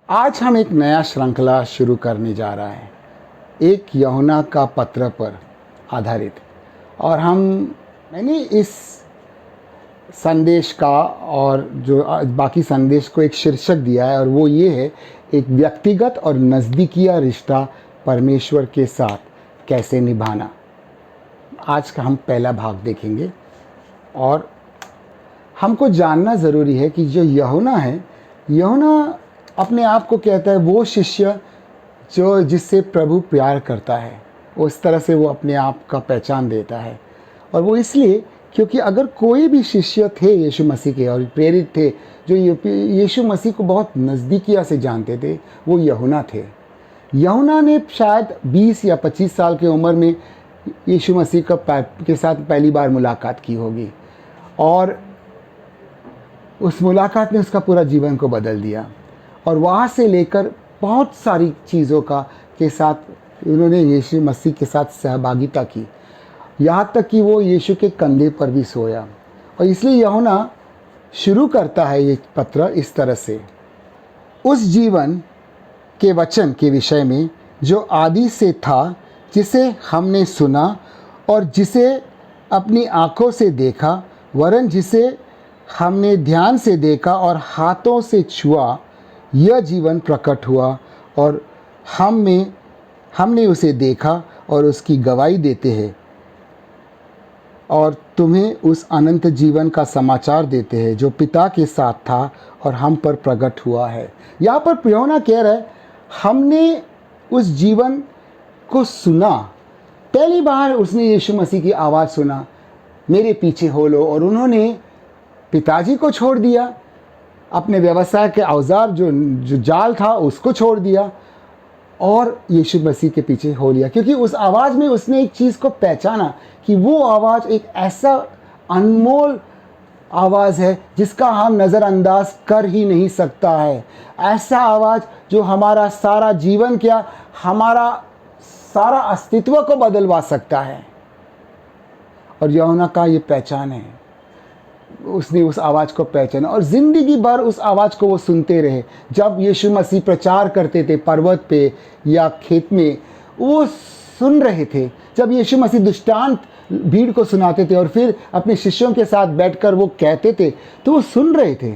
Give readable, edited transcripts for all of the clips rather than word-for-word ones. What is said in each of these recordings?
आज हम एक नया श्रृंखला शुरू करने जा रहा है, एक यूहन्ना का पत्र पर आधारित। और मैंने इस संदेश का और जो बाकी संदेश को एक शीर्षक दिया है, और वो ये है, एक व्यक्तिगत और नज़दीकिया रिश्ता परमेश्वर के साथ कैसे निभाना। आज का हम पहला भाग देखेंगे। और हमको जानना ज़रूरी है कि जो यूहन्ना है, यूहन्ना अपने आप को कहता है वो शिष्य जो जिससे प्रभु प्यार करता है। उस तरह से वो अपने आप का पहचान देता है। और वो इसलिए क्योंकि अगर कोई भी शिष्य थे यीशु मसीह के और प्रेरित थे जो यीशु मसीह को बहुत नज़दीकिया से जानते थे, वो यूहन्ना थे। यूहन्ना ने शायद 20 या 25 साल की उम्र में यीशु मसीह के साथ पहली बार मुलाकात की होगी, और उस मुलाकात ने उसका पूरा जीवन को बदल दिया। और वहाँ से लेकर बहुत सारी चीज़ों के साथ उन्होंने यीशु मसीह के साथ सहभागिता की, यहाँ तक कि वो यीशु के कंधे पर भी सोया। और इसलिए यूहन्ना शुरू करता है ये पत्र इस तरह से, उस जीवन के वचन के विषय में जो आदि से था, जिसे हमने सुना और जिसे अपनी आँखों से देखा, वरन जिसे हमने ध्यान से देखा और हाथों से छुआ, यह जीवन प्रकट हुआ और हमने उसे देखा और उसकी गवाही देते हैं, और तुम्हें उस अनंत जीवन का समाचार देते हैं जो पिता के साथ था और हम पर प्रकट हुआ है। यहाँ पर यूहन्ना कह रहा है, हमने उस जीवन को सुना। पहली बार उसने यीशु मसीह की आवाज़ सुना, मेरे पीछे हो लो। और उन्होंने पिताजी को छोड़ दिया, अपने व्यवसाय के औजार जो जाल था उसको छोड़ दिया, और यीशु मसीह के पीछे हो लिया। क्योंकि उस आवाज़ में उसने एक चीज़ को पहचाना कि वो आवाज़ एक ऐसा अनमोल आवाज़ है जिसका हम नज़रअंदाज कर ही नहीं सकता है। ऐसा आवाज़ जो हमारा सारा जीवन, क्या हमारा सारा अस्तित्व को बदलवा सकता है। और यूहन्ना का ये पहचान है, उसने उस आवाज़ को पहचाना और ज़िंदगी भर उस आवाज़ को वो सुनते रहे। जब यीशु मसीह प्रचार करते थे पर्वत पे या खेत में, वो सुन रहे थे। जब यीशु मसीह दृष्टांत भीड़ को सुनाते थे और फिर अपने शिष्यों के साथ बैठकर वो कहते थे, तो वो सुन रहे थे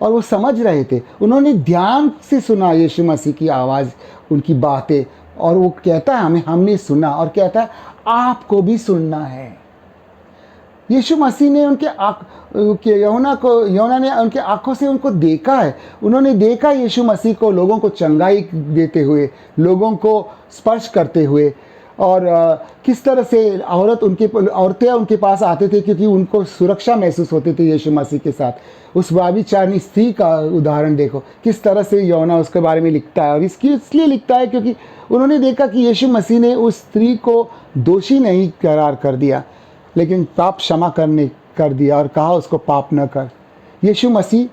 और वो समझ रहे थे। उन्होंने ध्यान से सुना यीशु मसीह की आवाज़, उनकी बातें। और वो कहता है हमने सुना, और कहता है आपको भी सुनना है। यीशु मसीह ने यूहन्ना ने उनके आँखों से उनको देखा है। उन्होंने देखा यीशु मसीह को लोगों को चंगाई देते हुए, लोगों को स्पर्श करते हुए, और किस तरह से औरतें उनके पास आते थे क्योंकि उनको सुरक्षा महसूस होती थी यीशु मसीह के साथ। उस व्यभिचारिणी स्त्री का उदाहरण देखो, किस तरह से यूहन्ना उसके बारे में लिखता है। और इसलिए लिखता है क्योंकि उन्होंने देखा कि यीशु मसीह ने उस स्त्री को दोषी नहीं करार कर दिया, लेकिन पाप क्षमा कर दिया और कहा उसको पाप न कर। यीशु मसीह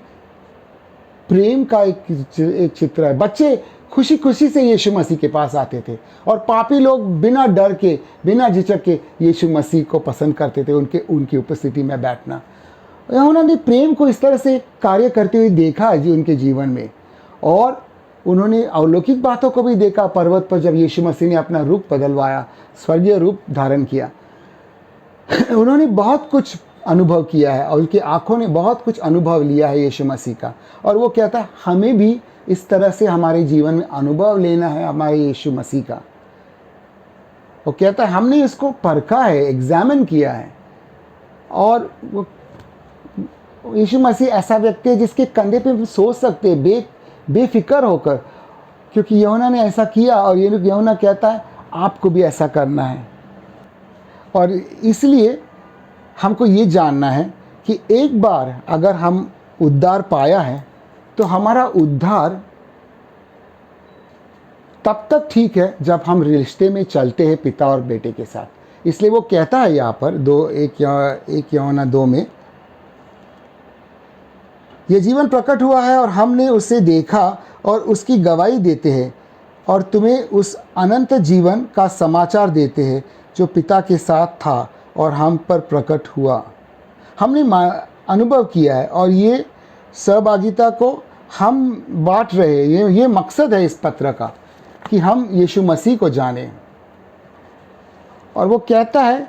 प्रेम का एक चित्र है। बच्चे खुशी खुशी से यीशु मसीह के पास आते थे, और पापी लोग बिना डर के, बिना झिझक के यीशु मसीह को पसंद करते थे, उनकी उपस्थिति में बैठना। उन्होंने प्रेम को इस तरह से कार्य करते हुए देखा जी उनके जीवन में। और उन्होंने अलौकिक बातों को भी देखा पर्वत पर, जब यीशु मसीह ने अपना रूप बदलवाया, स्वर्गीय रूप धारण किया। उन्होंने बहुत कुछ अनुभव किया है और उनकी आंखों ने बहुत कुछ अनुभव लिया है यीशु मसीह का। और वो कहता है हमें भी इस तरह से हमारे जीवन में अनुभव लेना है हमारे यीशु मसीह का। वो कहता है हमने इसको परखा है, एग्जामिन किया है। और वो यीशु मसीह ऐसा व्यक्ति है जिसके कंधे पे सोच सकते हैं बेफिक्र होकर, क्योंकि यूहन्ना ने ऐसा किया। और यूहन्ना कहता है आपको भी ऐसा करना है। और इसलिए हमको ये जानना है कि एक बार अगर हम उद्धार पाया है, तो हमारा उद्धार तब तक ठीक है जब हम रिश्ते में चलते हैं पिता और बेटे के साथ। इसलिए वो कहता है यहाँ पर एक यूहन्ना 2 में, ये जीवन प्रकट हुआ है और हमने उसे देखा और उसकी गवाही देते हैं, और तुम्हें उस अनंत जीवन का समाचार देते हैं जो पिता के साथ था और हम पर प्रकट हुआ। हमने अनुभव किया है और ये सहभागिता को हम बांट रहे हैं। ये मकसद है इस पत्र का कि हम यीशु मसीह को जानें। और वो कहता है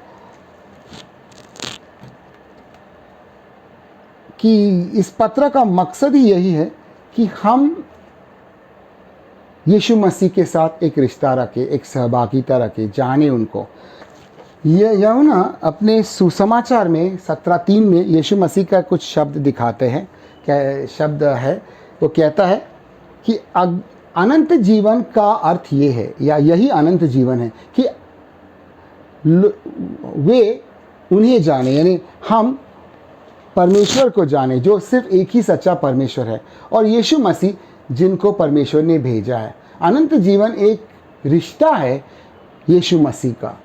कि इस पत्र का मकसद ही यही है कि हम यीशु मसीह के साथ एक रिश्ता रखें, एक सहभागिता रखें, जाने उनको। ये यूहन्ना अपने सुसमाचार में 17:3 में यीशु मसीह का कुछ शब्द दिखाते हैं। क्या शब्द है? वो कहता है कि अनंत जीवन का अर्थ ये है, या यही अनंत जीवन है, कि वे उन्हें जाने, यानी हम परमेश्वर को जाने जो सिर्फ एक ही सच्चा परमेश्वर है, और यीशु मसीह जिनको परमेश्वर ने भेजा है। अनंत जीवन एक रिश्ता है यीशु मसीह का,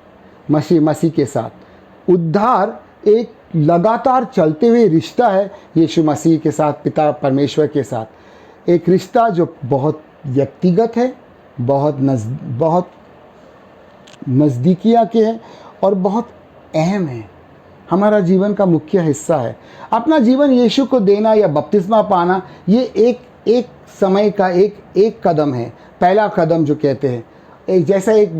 मसीह के साथ। उद्धार एक लगातार चलते हुए रिश्ता है यीशु मसीह के साथ, पिता परमेश्वर के साथ। एक रिश्ता जो बहुत व्यक्तिगत है, बहुत नज़दीकिया के है, और बहुत अहम है, हमारा जीवन का मुख्य हिस्सा है। अपना जीवन यीशु को देना या बपतिस्मा पाना, ये एक समय का एक कदम है, पहला कदम जो कहते हैं। एक जैसा एक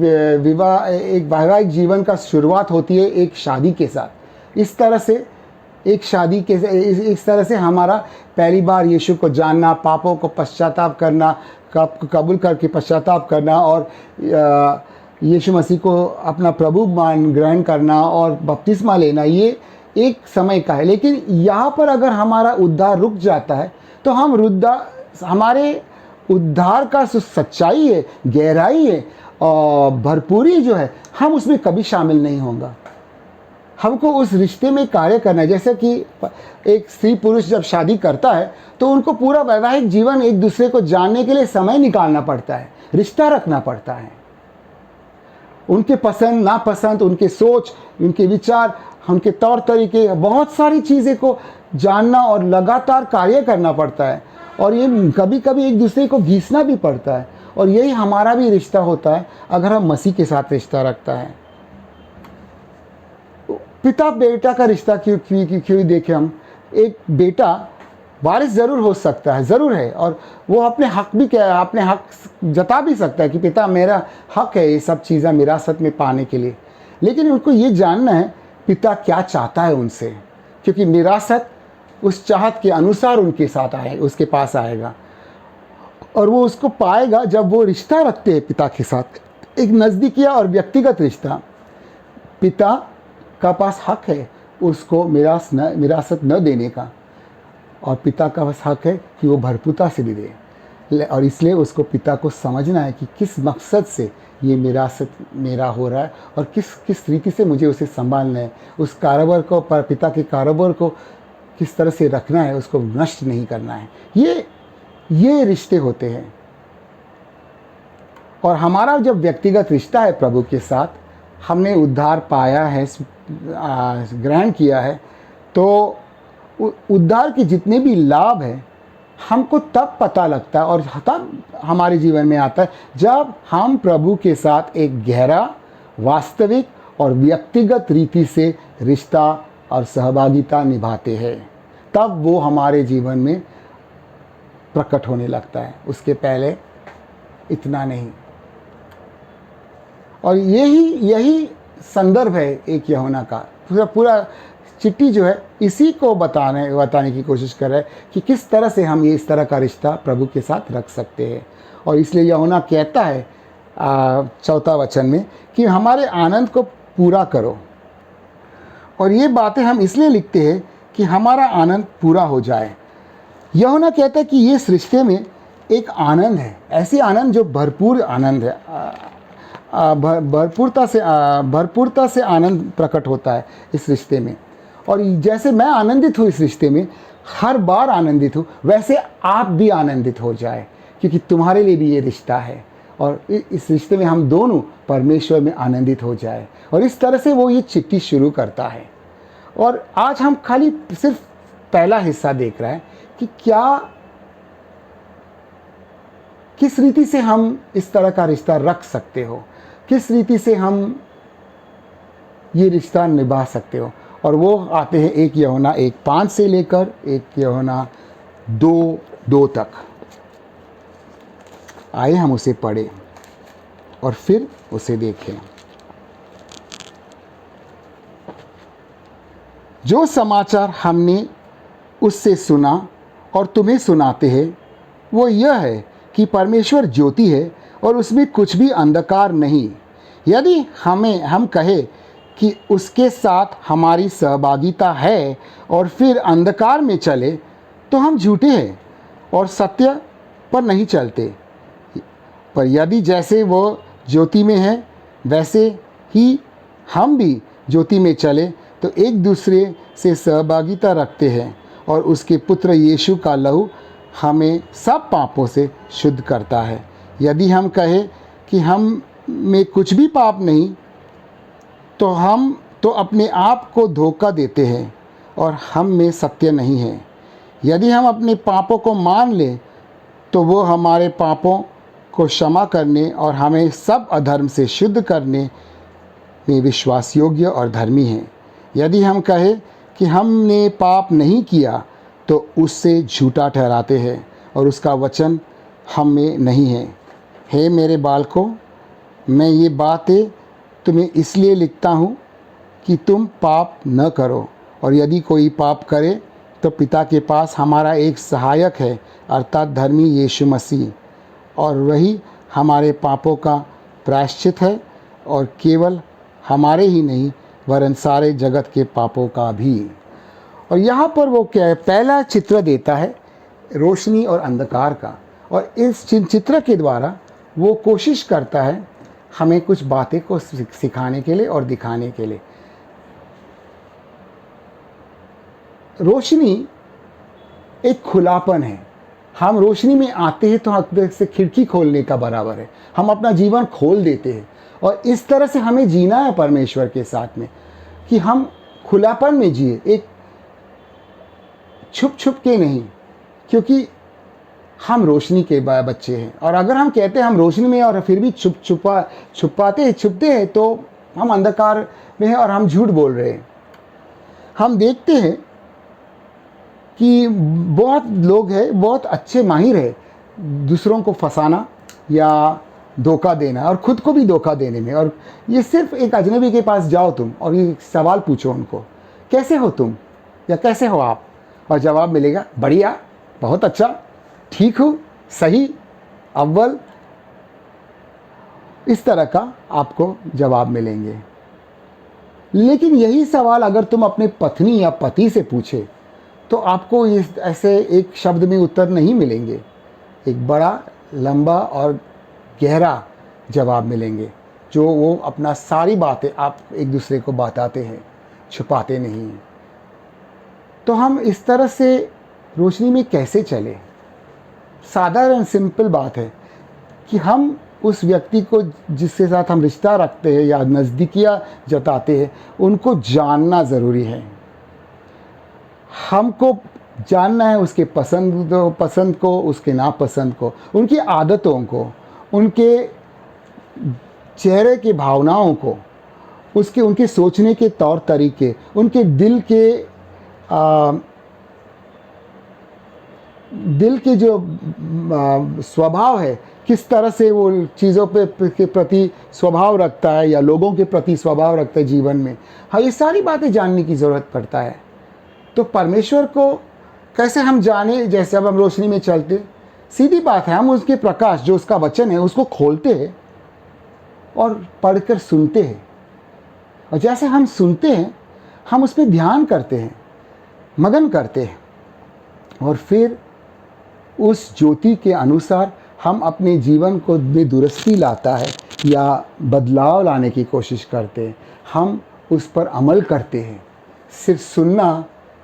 वैवाहिक जीवन का शुरुआत होती है एक शादी के साथ, इस तरह से इस तरह से हमारा पहली बार यीशु को जानना, पापों को पश्चाताप करना, कबूल करके पश्चाताप करना, और यीशु मसीह को अपना प्रभु ग्रहण करना और बपतिस्मा लेना, ये एक समय का है। लेकिन यहाँ पर अगर हमारा उद्धार रुक जाता है तो हमारे उद्धार का जो सच्चाई है, गहराई है और भरपूरी जो है, हम उसमें कभी शामिल नहीं होगा। हमको उस रिश्ते में कार्य करना है। जैसे कि एक स्त्री पुरुष जब शादी करता है तो उनको पूरा वैवाहिक जीवन एक दूसरे को जानने के लिए समय निकालना पड़ता है, रिश्ता रखना पड़ता है। उनके पसंद नापसंद, उनके सोच, उनके विचार, उनके तौर तरीके, बहुत सारी चीज़ें को जानना और लगातार कार्य करना पड़ता है। और ये कभी कभी एक दूसरे को घिसना भी पड़ता है। और यही हमारा भी रिश्ता होता है अगर हम मसीह के साथ रिश्ता रखता है। पिता बेटा का रिश्ता क्यों देखें हम? एक बेटा वारिस ज़रूर हो सकता है, ज़रूर है, और वो अपने हक जता भी सकता है कि पिता मेरा हक है ये सब चीज़ें विरासत में पाने के लिए। लेकिन उनको ये जानना है पिता क्या चाहता है उनसे, क्योंकि विरासत उस चाहत के अनुसार उसके पास आएगा, और वो उसको पाएगा जब वो रिश्ता रखते हैं पिता के साथ, एक नज़दीकिया और व्यक्तिगत रिश्ता। पिता का पास हक है उसको विरासत न देने का, और पिता का बस हक है कि वो भरपूरता से भी दे। और इसलिए उसको पिता को समझना है कि किस मकसद से ये विरासत मेरा हो रहा है और किस रीति से मुझे उसे संभालना है। उस कारोबार को, पर पिता के कारोबार को किस तरह से रखना है, उसको नष्ट नहीं करना है। ये रिश्ते होते हैं। और हमारा जब व्यक्तिगत रिश्ता है प्रभु के साथ, हमने उद्धार पाया है, ग्रहण किया है, तो उद्धार के जितने भी लाभ हैं हमको तब पता लगता है और तब हमारे जीवन में आता है जब हम प्रभु के साथ एक गहरा, वास्तविक और व्यक्तिगत रीति से रिश्ता और सहभागिता निभाते हैं। तब वो हमारे जीवन में प्रकट होने लगता है, उसके पहले इतना नहीं। और यही संदर्भ है एक यूहन्ना का। पूरा चिट्ठी जो है इसी को बताने की कोशिश कर रहा है कि किस तरह से हम इस तरह का रिश्ता प्रभु के साथ रख सकते हैं। और इसलिए यूहन्ना कहता है 4 वचन में कि हमारे आनंद को पूरा करो। और ये बातें हम इसलिए लिखते हैं कि हमारा आनंद पूरा हो जाए। यूहन्ना कहता है कि ये इस रिश्ते में एक आनंद है, ऐसी आनंद जो भरपूर आनंद है, भरपूरता से आनंद प्रकट होता है इस रिश्ते में। और जैसे मैं आनंदित हूँ इस रिश्ते में, हर बार आनंदित हूँ, वैसे आप भी आनंदित हो जाए, क्योंकि तुम्हारे लिए भी ये रिश्ता है। और इस रिश्ते में हम दोनों परमेश्वर में आनंदित हो जाए। और इस तरह से वो ये चिट्ठी शुरू करता है। और आज हम खाली सिर्फ पहला हिस्सा देख रहे हैं कि किस रीति से हम इस तरह का रिश्ता रख सकते हो, किस रीति से हम ये रिश्ता निभा सकते हो। और वो आते हैं 1 यूहन्ना 1:5 से लेकर 1 यूहन्ना 2 2 तक। आइए हम उसे पढ़ें और फिर उसे देखें। जो समाचार हमने उससे सुना और तुम्हें सुनाते हैं वो यह है कि परमेश्वर ज्योति है और उसमें कुछ भी अंधकार नहीं। यदि हम कहें कि उसके साथ हमारी सहभागिता है और फिर अंधकार में चले तो हम झूठे हैं और सत्य पर नहीं चलते। पर यदि जैसे वो ज्योति में है वैसे ही हम भी ज्योति में चले तो एक दूसरे से सहभागिता रखते हैं और उसके पुत्र यीशु का लहू हमें सब पापों से शुद्ध करता है। यदि हम कहें कि हम में कुछ भी पाप नहीं तो हम तो अपने आप को धोखा देते हैं और हम में सत्य नहीं है। यदि हम अपने पापों को मान लें तो वो हमारे पापों को क्षमा करने और हमें सब अधर्म से शुद्ध करने में विश्वास योग्य और धर्मी हैं। यदि हम कहें कि हमने पाप नहीं किया तो उससे झूठा ठहराते हैं और उसका वचन हम में नहीं है। हे मेरे बालकों, मैं ये बातें तुम्हें इसलिए लिखता हूँ कि तुम पाप न करो, और यदि कोई पाप करे तो पिता के पास हमारा एक सहायक है अर्थात धर्मी यीशु मसीह, और वही हमारे पापों का प्रायश्चित है और केवल हमारे ही नहीं वरन सारे जगत के पापों का भी। और यहाँ पर वो क्या है, पहला चित्र देता है रोशनी और अंधकार का, और इस चित्र के द्वारा वो कोशिश करता है हमें कुछ बातें को सिखाने के लिए और दिखाने के लिए। रोशनी एक खुलापन है। हम रोशनी में आते हैं तो हम से खिड़की खोलने का बराबर है, हम अपना जीवन खोल देते हैं। और इस तरह से हमें जीना है परमेश्वर के साथ में कि हम खुलापन में जिए, एक छुप छुप के नहीं, क्योंकि हम रोशनी के बच्चे हैं। और अगर हम कहते हैं हम रोशनी में और फिर भी छुपते हैं तो हम अंधकार में हैं और हम झूठ बोल रहे हैं। हम देखते हैं कि बहुत लोग हैं, बहुत अच्छे माहिर है दूसरों को फंसाना या धोखा देना और ख़ुद को भी धोखा देने में। और ये सिर्फ एक अजनबी के पास जाओ तुम और ये सवाल पूछो उनको, कैसे हो तुम या कैसे हो आप, और जवाब मिलेगा बढ़िया, बहुत अच्छा, ठीक हूँ, सही, अव्वल, इस तरह का आपको जवाब मिलेंगे। लेकिन यही सवाल अगर तुम अपने पत्नी या पति से पूछे तो आपको इस ऐसे एक शब्द में उत्तर नहीं मिलेंगे, एक बड़ा लंबा और गहरा जवाब मिलेंगे जो वो अपना सारी बातें आप एक दूसरे को बताते हैं, छुपाते नहीं हैं। तो हम इस तरह से रोशनी में कैसे चले? साधारण सिंपल बात है कि हम उस व्यक्ति को जिसके साथ हम रिश्ता रखते हैं या नज़दीकियाँ जताते हैं उनको जानना ज़रूरी है। हमको जानना है उसके पसंद को, उसके नापसंद को, उनकी आदतों को, उनके चेहरे की भावनाओं को, उनके सोचने के तौर तरीके, उनके दिल के जो स्वभाव है, किस तरह से वो चीज़ों के प्रति स्वभाव रखता है या लोगों के प्रति स्वभाव रखता है जीवन में। हाँ, ये सारी बातें जानने की ज़रूरत पड़ता है। तो परमेश्वर को कैसे हम जाने? जैसे अब हम रोशनी में चलते, सीधी बात है, हम उसके प्रकाश जो उसका वचन है उसको खोलते हैं और पढ़कर सुनते हैं, और जैसे हम सुनते हैं हम उस पर ध्यान करते हैं, मगन करते हैं, और फिर उस ज्योति के अनुसार हम अपने जीवन को में दुरुस्ती लाता है या बदलाव लाने की कोशिश करते हैं। हम उस पर अमल करते हैं। सिर्फ सुनना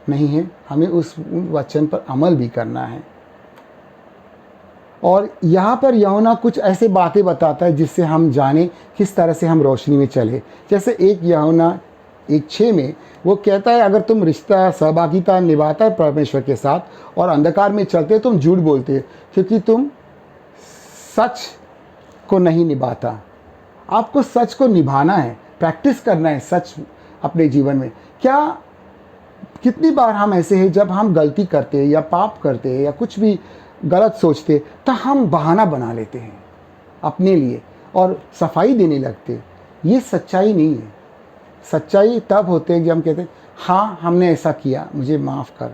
नहीं है, हमें उस वचन पर अमल भी करना है। और यहाँ पर यूहन्ना कुछ ऐसे बातें बताता है जिससे हम जाने किस तरह से हम रोशनी में चले। जैसे एक यूहन्ना 1:6 में वो कहता है, अगर तुम रिश्ता सहभागिता निभाता है परमेश्वर के साथ और अंधकार में चलते तुम झूठ बोलते हो क्योंकि तुम सच को नहीं निभाता। आपको सच को निभाना है, प्रैक्टिस करना है सच अपने जीवन में। कितनी बार हम ऐसे हैं जब हम गलती करते हैं या पाप करते हैं या कुछ भी गलत सोचते तो हम बहाना बना लेते हैं अपने लिए और सफाई देने लगते। ये सच्चाई नहीं है। सच्चाई तब होते है जब हम कहते हैं हाँ हमने ऐसा किया, मुझे माफ़ कर।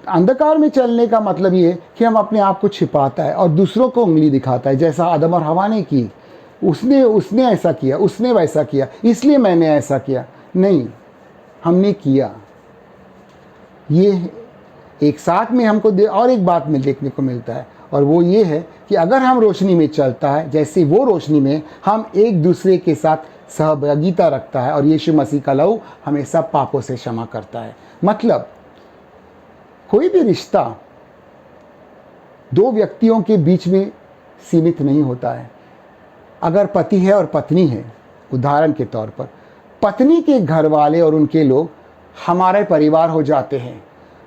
अंधकार में चलने का मतलब ये है कि हम अपने आप को छिपाता है और दूसरों को उंगली दिखाता है, जैसा आदम और हवा ने की। उसने ऐसा किया, उसने वैसा किया, इसलिए मैंने ऐसा किया। नहीं, हमने किया। ये एक साथ में हमको और एक बात में देखने को मिलता है, और वो ये है कि अगर हम रोशनी में चलता है जैसे वो रोशनी में, हम एक दूसरे के साथ सहभागिता रखता है, और यीशु मसीह का लहू हमें सब पापों से क्षमा करता है। मतलब कोई भी रिश्ता दो व्यक्तियों के बीच में सीमित नहीं होता है। अगर पति है और पत्नी है, उदाहरण के तौर पर पत्नी के घर वाले और उनके लोग हमारे परिवार हो जाते हैं,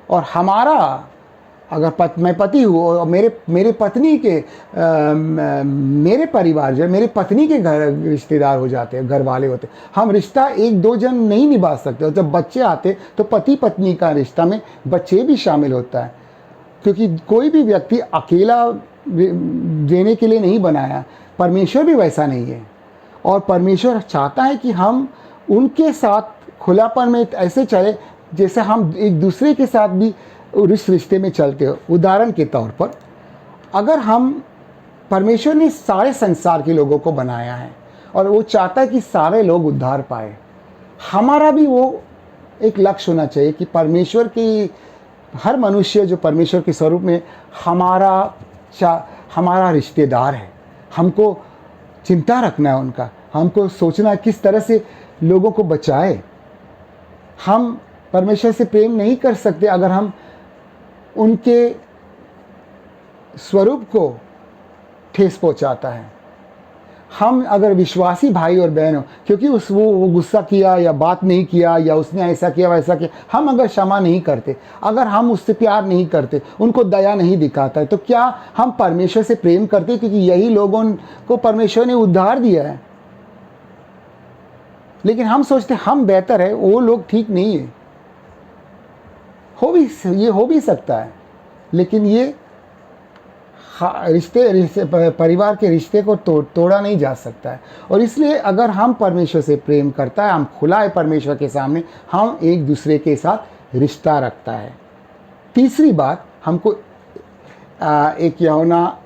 और हमारा अगर मैं पति हूँ और मेरे पत्नी के मेरे परिवार जो मेरे पत्नी के घर रिश्तेदार हो जाते हैं, घर वाले होते हैं, हम रिश्ता एक दो जन नहीं निभा सकते। और जब बच्चे आते तो पति पत्नी का रिश्ता में बच्चे भी शामिल होता है, क्योंकि कोई भी व्यक्ति अकेला देने के लिए नहीं बनाया। परमेश्वर भी वैसा नहीं है, और परमेश्वर चाहता है कि हम उनके साथ खुलापन में ऐसे चले जैसे हम एक दूसरे के साथ भी उस रिश्ते में चलते हो। उदाहरण के तौर पर अगर हम परमेश्वर ने सारे संसार के लोगों को बनाया है और वो चाहता है कि सारे लोग उद्धार पाए, हमारा भी वो एक लक्ष्य होना चाहिए कि परमेश्वर की हर मनुष्य जो परमेश्वर के स्वरूप में हमारा रिश्तेदार है। हमको चिंता रखना है उनका, हमको सोचना है किस तरह से लोगों को बचाए। हम परमेश्वर से प्रेम नहीं कर सकते अगर हम उनके स्वरूप को ठेस पहुंचाता है। हम अगर विश्वासी भाई और बहन हो, क्योंकि वो गुस्सा किया या बात नहीं किया या उसने ऐसा किया वैसा किया, हम अगर क्षमा नहीं करते, अगर हम उससे प्यार नहीं करते, उनको दया नहीं दिखाता है, तो क्या हम परमेश्वर से प्रेम करते? क्योंकि यही लोगों को परमेश्वर ने उद्धार दिया है। लेकिन हम सोचते हम बेहतर है, वो लोग ठीक नहीं है। ये हो भी सकता है, लेकिन ये परिवार के रिश्ते को तोड़ा नहीं जा सकता है। और इसलिए अगर हम परमेश्वर से प्रेम करता है, हम खुला है परमेश्वर के सामने, हम एक दूसरे के साथ रिश्ता रखता है। तीसरी बात हमको एक यूहन्ना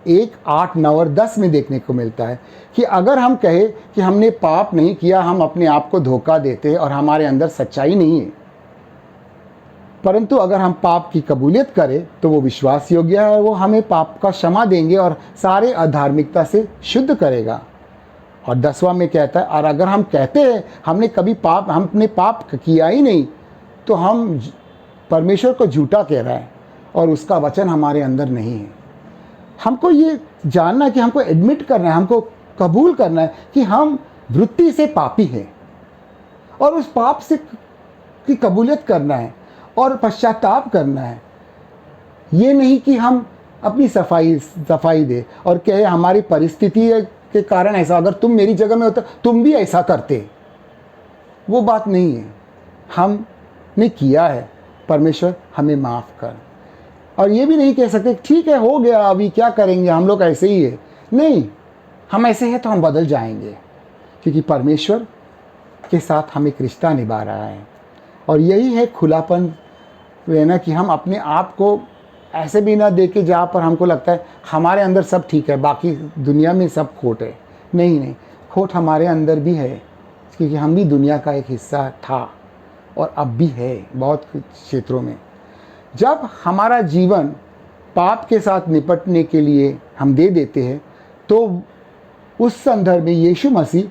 1:8-9 और 10 में देखने को मिलता है कि अगर हम कहें कि हमने पाप नहीं किया, हम अपने आप को धोखा देते हैं और हमारे अंदर सच्चाई नहीं है। परंतु अगर हम पाप की कबूलियत करें तो वो विश्वास योग्य है और वो हमें पाप का क्षमा देंगे और सारे अधार्मिकता से शुद्ध करेगा। और 10वां में कहता है, और अगर हम कहते हैं हमने पाप किया ही नहीं, तो हम परमेश्वर को झूठा कह रहा है और उसका वचन हमारे अंदर नहीं है। हमको ये जानना है कि हमको एडमिट करना है, हमको कबूल करना है कि हम वृत्ति से पापी हैं, और उस पाप से की कबूलियत करना है और पश्चाताप करना है। ये नहीं कि हम अपनी सफाई दे और कहे हमारी परिस्थिति के कारण ऐसा, अगर तुम मेरी जगह में होता तुम भी ऐसा करते। वो बात नहीं है। हमने किया है, परमेश्वर हमें माफ़ कर। और ये भी नहीं कह सकते ठीक है हो गया, अभी क्या करेंगे, हम लोग ऐसे ही है। नहीं, हम ऐसे हैं तो हम बदल जाएंगे, क्योंकि परमेश्वर के साथ हम एक रिश्ता निभा रहा है। और यही है खुलापन रहना, कि हम अपने आप को ऐसे भी ना देखे जहाँ पर हमको लगता है हमारे अंदर सब ठीक है, बाकी दुनिया में सब खोट है। नहीं, खोट हमारे अंदर भी है, क्योंकि हम भी दुनिया का एक हिस्सा था और अब भी है बहुत क्षेत्रों में। जब हमारा जीवन पाप के साथ निपटने के लिए हम दे देते हैं, तो उस संदर्भ में यीशु मसीह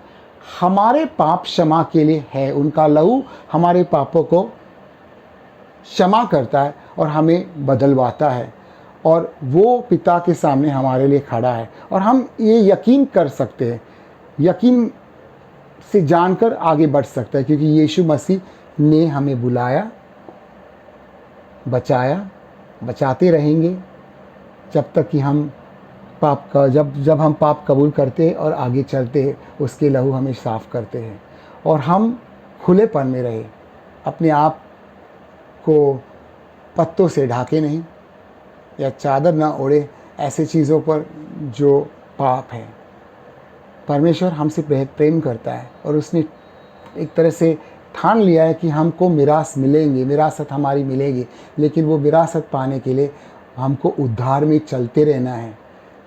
हमारे पाप क्षमा के लिए है। उनका लहू हमारे पापों को क्षमा करता है और हमें बदलवाता है, और वो पिता के सामने हमारे लिए खड़ा है। और हम ये यकीन कर सकते हैं, यकीन से जानकर आगे बढ़ सकते हैं, क्योंकि यीशु मसीह ने हमें बुलाया, बचाया, बचाते रहेंगे जब तक कि हम जब हम पाप कबूल करते हैं और आगे चलते हैं, उसके लहू हमें साफ़ करते हैं। और हम खुलेपन में रहे, अपने आप को पत्तों से ढाके नहीं, या चादर ना ओढ़े ऐसे चीज़ों पर जो पाप है। परमेश्वर हमसे प्रेम करता है और उसने एक तरह से ठान लिया है कि हमको मिरास मिलेंगे, विरासत हमारी मिलेगी, लेकिन वो विरासत पाने के लिए हमको उद्धार में चलते रहना है।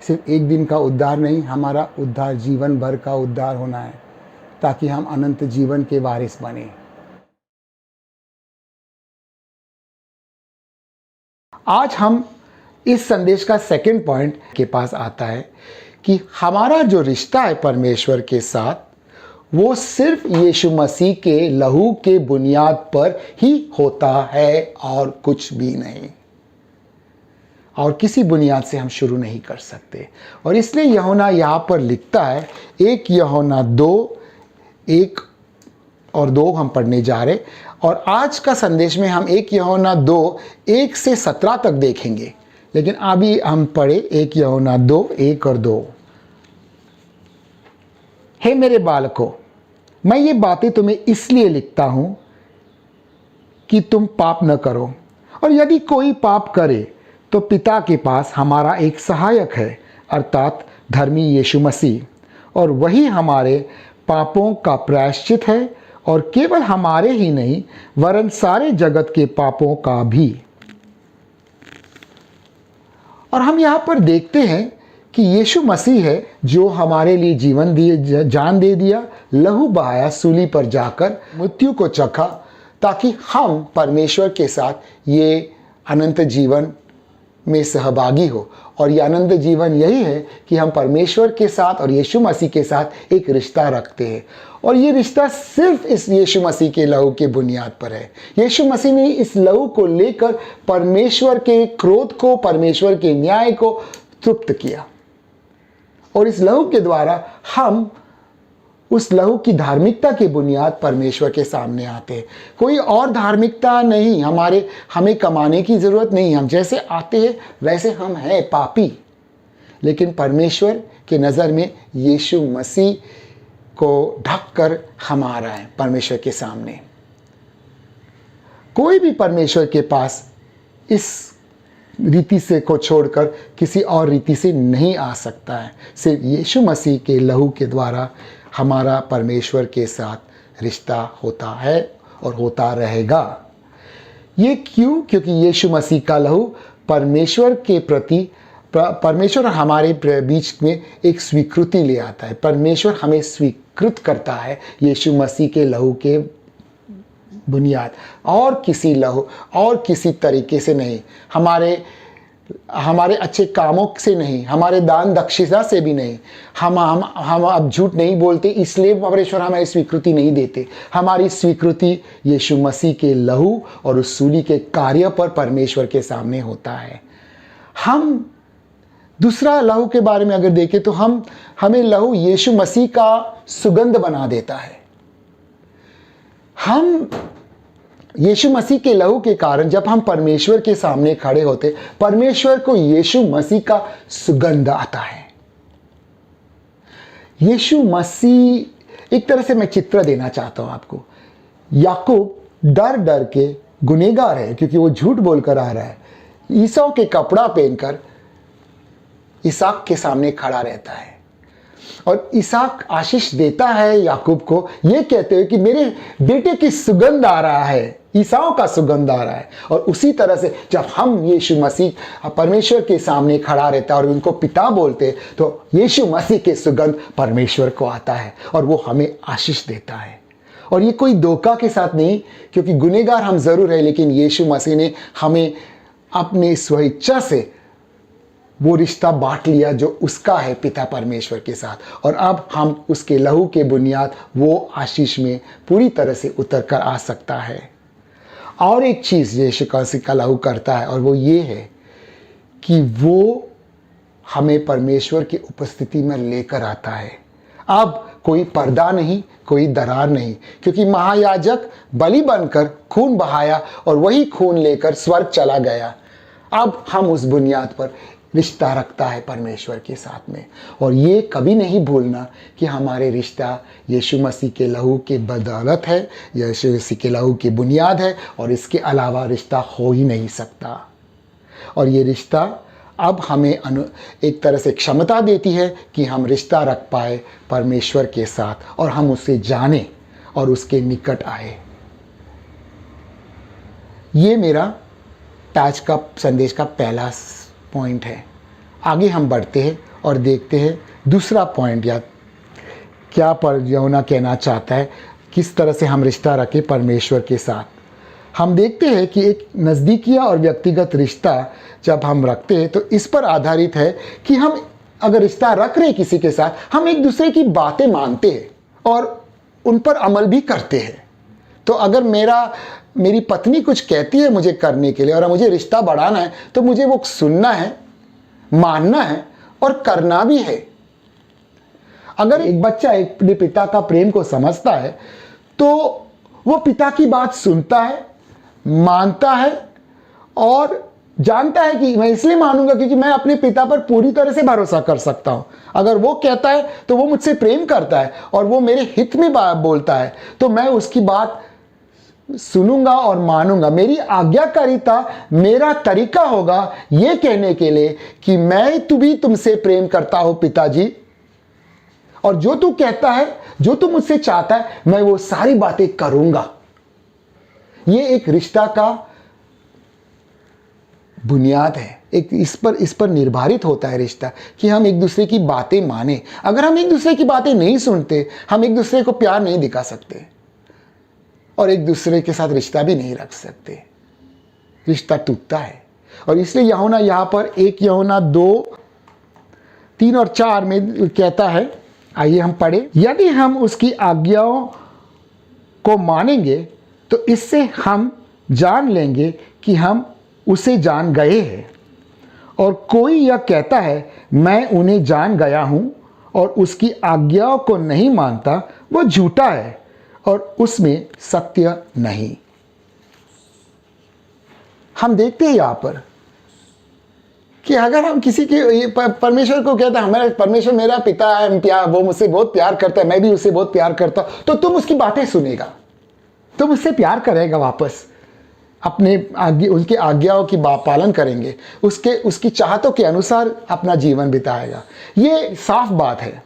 सिर्फ एक दिन का उद्धार नहीं, हमारा उद्धार जीवन भर का उद्धार होना है, ताकि हम अनंत जीवन के वारिस बने। आज हम इस संदेश का सेकंड पॉइंट के पास आता है कि हमारा जो रिश्ता है परमेश्वर के साथ, वो सिर्फ यीशु मसीह के लहू के बुनियाद पर ही होता है और कुछ भी नहीं, और किसी बुनियाद से हम शुरू नहीं कर सकते। और इसलिए यूहन्ना यहाँ पर लिखता है, 1 यूहन्ना 2:1 और 2 हम पढ़ने जा रहे, और आज का संदेश में हम 1 यूहन्ना 2:1 से 17 तक देखेंगे। लेकिन अभी हम पढ़े 1 यूहन्ना 2:1 और 2। हे मेरे बालकों, मैं ये बातें तुम्हें इसलिए लिखता हूं कि तुम पाप न करो, और यदि कोई पाप करे तो पिता के पास हमारा एक सहायक है, अर्थात धर्मी यीशु मसीह, और वही हमारे पापों का प्रायश्चित है, और केवल हमारे ही नहीं वरन सारे जगत के पापों का भी। और हम यहाँ पर देखते हैं कि यीशु मसीह है जो हमारे लिए जीवन दिए, जान दे दिया, लहू बहाया, सूली पर जाकर मृत्यु को चखा, ताकि हम परमेश्वर के साथ ये अनंत जीवन में सहभागी हो। और ये अनंत जीवन यही है कि हम परमेश्वर के साथ और यीशु मसीह के साथ एक रिश्ता रखते हैं, और ये रिश्ता सिर्फ इस यीशु मसीह के लहू के बुनियाद पर है। यीशु मसीह ने इस लहू को लेकर परमेश्वर के क्रोध को, परमेश्वर के न्याय को तृप्त किया, और इस लहू के द्वारा हम उस लहू की धार्मिकता की बुनियाद परमेश्वर के सामने आते हैं। कोई और धार्मिकता नहीं, हमें कमाने की ज़रूरत नहीं। हम जैसे आते हैं वैसे हम हैं, पापी, लेकिन परमेश्वर के नज़र में यीशु मसीह को ढक कर हम आ रहा है परमेश्वर के सामने। कोई भी परमेश्वर के पास इस रीति से को छोड़कर किसी और रीति से नहीं आ सकता है। सिर्फ यीशु मसीह के लहू के द्वारा हमारा परमेश्वर के साथ रिश्ता होता है और होता रहेगा। ये क्यों? क्योंकि यीशु मसीह का लहू परमेश्वर के प्रति, परमेश्वर हमारे बीच में एक स्वीकृति ले आता है। परमेश्वर हमें स्वीकृत करता है यीशु मसीह के लहू के बुनियाद, और किसी लहू और किसी तरीके से नहीं, हमारे अच्छे कामों से नहीं, हमारे दान दक्षिणा से भी नहीं। हम अब झूठ नहीं बोलते, इसलिए परमेश्वर हमें स्वीकृति नहीं देते। हमारी स्वीकृति यीशु मसीह के लहू और उस सूली के कार्य पर परमेश्वर के सामने होता है। हम दूसरा लहू के बारे में अगर देखें तो हमें लहू यीशु मसीह का सुगंध बना देता है। हम यीशु मसीह के लहू के कारण जब हम परमेश्वर के सामने खड़े होते, परमेश्वर को यीशु मसीह का सुगंध आता है। यीशु मसीह, एक तरह से मैं चित्र देना चाहता हूं आपको। याकूब डर डर के गुनहगार है, क्योंकि वो झूठ बोलकर आ रहा है। ईसाऊ के कपड़ा पहनकर इसहाक के सामने खड़ा रहता है, और इसहाक आशीष देता है याकूब को, ये कहते हुए कि मेरे बेटे की सुगंध आ रहा है, ईसाऊ का सुगंध आ रहा है। और उसी तरह से जब हम यीशु मसीह परमेश्वर के सामने खड़ा रहता है और उनको पिता बोलते, तो यीशु मसीह के सुगंध परमेश्वर को आता है और वो हमें आशीष देता है। और ये कोई धोखा के साथ नहीं, क्योंकि गुनहगार हम जरूर है, लेकिन यीशु मसीह ने हमें अपने स्वेच्छा से वो रिश्ता बांट लिया जो उसका है पिता परमेश्वर के साथ, और अब हम उसके लहू के बुनियाद वो आशीष में पूरी तरह से उतर कर आ सकता है। और एक चीज़ यीशु मसीह का लहू करता है, और वो ये है कि वो हमें परमेश्वर की उपस्थिति में लेकर आता है। अब कोई पर्दा नहीं, कोई दरार नहीं, क्योंकि महायाजक बलि बनकर खून बहाया और वही खून लेकर स्वर्ग चला गया। अब हम उस बुनियाद पर रिश्ता रखता है परमेश्वर के साथ में। और ये कभी नहीं भूलना कि हमारे रिश्ता यीशु मसीह के लहू के बदौलत है, यीशु मसीह के लहू की बुनियाद है, और इसके अलावा रिश्ता हो ही नहीं सकता। और ये रिश्ता अब हमें एक तरह से क्षमता देती है कि हम रिश्ता रख पाए परमेश्वर के साथ और हम उसे जाने और उसके निकट आए। ये मेरा आज का संदेश का पहला पॉइंट है। आगे हम बढ़ते हैं और देखते हैं दूसरा पॉइंट, या क्या पर यूहन्ना कहना चाहता है, किस तरह से हम रिश्ता रखें परमेश्वर के साथ। हम देखते हैं कि एक नज़दीकी और व्यक्तिगत रिश्ता जब हम रखते हैं तो इस पर आधारित है कि हम अगर रिश्ता रख रहे हैं किसी के साथ, हम एक दूसरे की बातें मानते हैं और उन पर अमल भी करते हैं। तो अगर मेरी पत्नी कुछ कहती है मुझे करने के लिए और मुझे रिश्ता बढ़ाना है, तो मुझे वो सुनना है, मानना है और करना भी है। अगर एक बच्चा अपने पिता का प्रेम को समझता है तो वो पिता की बात सुनता है, मानता है और जानता है कि मैं इसलिए मानूंगा क्योंकि मैं अपने पिता पर पूरी तरह से भरोसा कर सकता हूं। अगर वो कहता है तो वो मुझसे प्रेम करता है और वो मेरे हित में बोलता है, तो मैं उसकी बात सुनूंगा और मानूंगा। मेरी आज्ञाकारिता मेरा तरीका होगा ये कहने के लिए कि मैं भी तुमसे प्रेम करता हूं पिताजी, और जो तू कहता है, जो तू मुझसे चाहता है, मैं वो सारी बातें करूंगा। ये एक रिश्ता का बुनियाद है। एक इस पर निर्धारित होता है रिश्ता कि हम एक दूसरे की बातें माने। अगर हम एक दूसरे की बातें नहीं सुनते, हम एक दूसरे को प्यार नहीं दिखा सकते और एक दूसरे के साथ रिश्ता भी नहीं रख सकते। रिश्ता टूटता है। और इसलिए यूहन्ना यहाँ पर 1 यूहन्ना 2:3 और 4 में कहता है, आइए हम पढ़े, यदि हम उसकी आज्ञाओं को मानेंगे तो इससे हम जान लेंगे कि हम उसे जान गए हैं। और कोई यह कहता है मैं उन्हें जान गया हूं और उसकी आज्ञाओं को नहीं मानता, वो झूठा है और उसमें सत्य नहीं। हम देखते हैं यहां पर कि अगर हम किसी के परमेश्वर को कहते हैं हमारा परमेश्वर मेरा पिता है, वो मुझसे बहुत प्यार करता है, मैं भी उससे बहुत प्यार करता हूं, तो तुम उसकी बातें सुनेगा, तुम उससे प्यार करेगा, वापस उनके आज्ञाओं की पालन करेंगे, उसकी चाहतों के अनुसार अपना जीवन बिताएगा। ये साफ बात है।